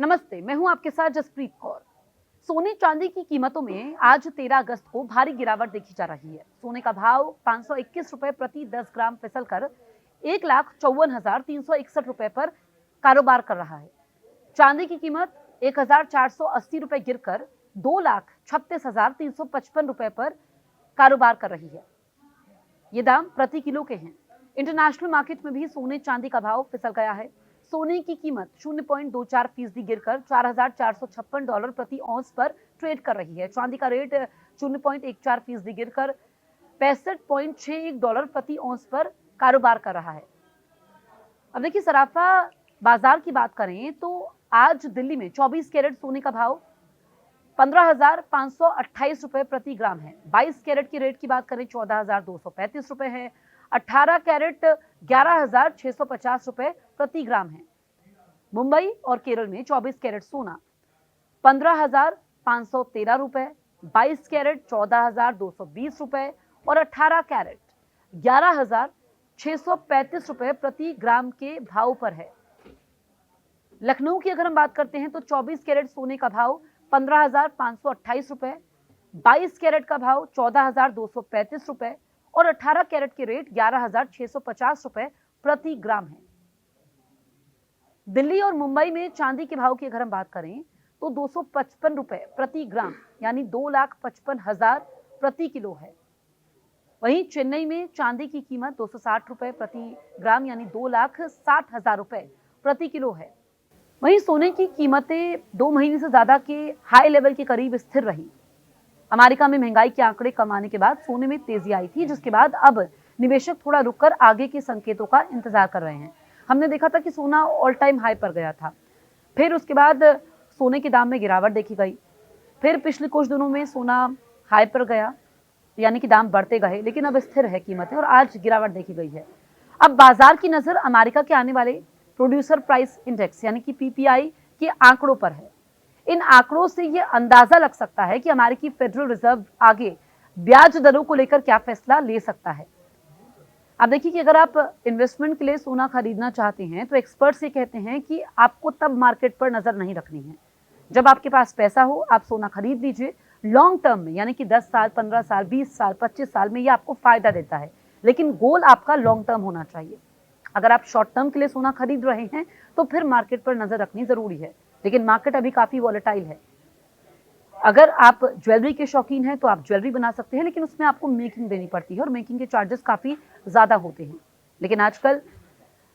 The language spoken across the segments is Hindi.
नमस्ते, मैं हूं आपके साथ जसप्रीत कौर। सोने चांदी की कीमतों में आज 13 अगस्त को भारी गिरावट देखी जा रही है। सोने का भाव 521 रुपए प्रति 10 ग्राम फिसलकर 1,54,361 रुपए पर कारोबार कर रहा है। चांदी की कीमत 1,480 रुपए गिरकर 2,36,355 रुपए पर कारोबार कर रही है। ये दाम प्रति किलो के हैं। इंटरनेशनल मार्केट में भी सोने चांदी का भाव फिसल गया है। सोने की कीमत 0.24% गिरकर $4,456 प्रति औंस पर ट्रेड कर रही है। चांदी का रेट 0.14% गिरकर $65.61 प्रति औंस पर कारोबार कर रहा है। अब देखिए, सराफा बाजार की बात करें तो आज दिल्ली में 24 कैरेट सोने का भाव 15,528 रुपए प्रति ग्राम है। 22 कैरेट की रेट की बात करें 14,235 रुपए है। 18 कैरेट 11,650 रुपए प्रति ग्राम है। मुंबई और केरल में 24 कैरेट सोना 15,513 रुपए, 22 कैरेट 14,220 रुपए और 18 कैरेट 11,635 रुपए प्रति ग्राम के भाव पर है। लखनऊ की अगर हम बात करते हैं तो 24 कैरेट सोने का भाव 15,528 रुपए, 22 कैरेट का भाव 14,235 रुपए और 18 कैरेट के रेट 11,650 रुपए प्रति ग्राम है। दिल्ली और मुंबई में चांदी के भाव की अगर हम बात करें तो 255 रुपए प्रति ग्राम यानी 2,55,000 प्रति किलो है। वहीं चेन्नई में चांदी की कीमत 260 रुपए प्रति ग्राम यानी 2,60,000 रुपए प्रति किलो है। वहीं सोने की कीमतें 2 महीने से ज्यादा के हाई लेवल के करीब स्थिर रही। अमेरिका में महंगाई के आंकड़े कम आने के बाद सोने में तेजी आई थी, जिसके बाद अब निवेशक थोड़ा रुककर आगे के संकेतों का इंतजार कर रहे हैं। हमने देखा था कि सोना ऑल टाइम हाई पर गया था, फिर उसके बाद सोने के दाम में गिरावट देखी गई, फिर पिछले कुछ दिनों में सोना हाई पर गया यानी कि दाम बढ़ते गए, लेकिन अब स्थिर है कीमतें और आज गिरावट देखी गई है। अब बाजार की नजर अमेरिका के आने वाले प्रोड्यूसर प्राइस इंडेक्स यानी कि पीपीआई के आंकड़ों पर है। इन आंकड़ों से यह अंदाजा लग सकता है कि अमेरिकी फेडरल रिजर्व आगे ब्याज दरों को लेकर क्या फैसला ले सकता है। अब देखिए कि अगर आप इन्वेस्टमेंट के लिए सोना खरीदना चाहते हैं तो एक्सपर्ट्स ये कहते हैं कि आपको तब मार्केट पर नजर नहीं रखनी है जब आपके पास पैसा हो। आप सोना खरीद लीजिए लॉन्ग टर्म में, यानी कि 10 साल, 15 साल, 20 साल, 25 साल में ये आपको फायदा देता है, लेकिन गोल आपका लॉन्ग टर्म होना चाहिए। अगर आप शॉर्ट टर्म के लिए सोना खरीद रहे हैं तो फिर मार्केट पर नजर रखनी जरूरी है, लेकिन मार्केट अभी काफी वॉलेटाइल है। अगर आप ज्वेलरी के शौकीन हैं तो आप ज्वेलरी बना सकते हैं, लेकिन उसमें आपको मेकिंग देनी पड़ती है और मेकिंग के चार्जेस काफी ज्यादा होते हैं। लेकिन आजकल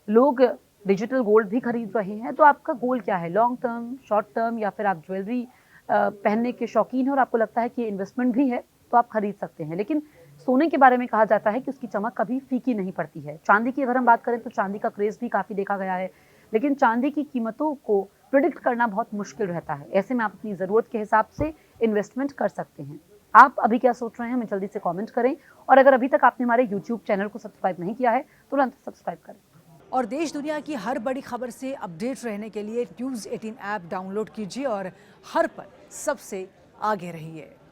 लोग डिजिटल गोल्ड भी खरीद रहे हैं, तो आपका गोल क्या है, लॉन्ग टर्म, शॉर्ट टर्म, या फिर आप ज्वेलरी पहनने के शौकीन हैं और आपको लगता है कि इन्वेस्टमेंट भी है तो आप खरीद सकते हैं। लेकिन सोने के बारे में कहा जाता है कि उसकी चमक कभी फीकी नहीं पड़ती है। चांदी की अगर हम बात करें तो चांदी का क्रेज भी काफी देखा गया है, लेकिन चांदी की कीमतों को प्रिडिक्ट करना बहुत मुश्किल रहता है। ऐसे में आप अपनी जरूरत के हिसाब से इन्वेस्टमेंट कर सकते हैं। आप अभी क्या सोच रहे हैं, हमें जल्दी से कमेंट करें, और अगर अभी तक आपने हमारे यूट्यूब चैनल को सब्सक्राइब नहीं किया है तुरंत सब्सक्राइब करें। और देश दुनिया की हर बड़ी खबर से अपडेट रहने के लिए न्यूज़ 18 ऐप डाउनलोड कीजिए और हर पल सबसे आगे रहिए।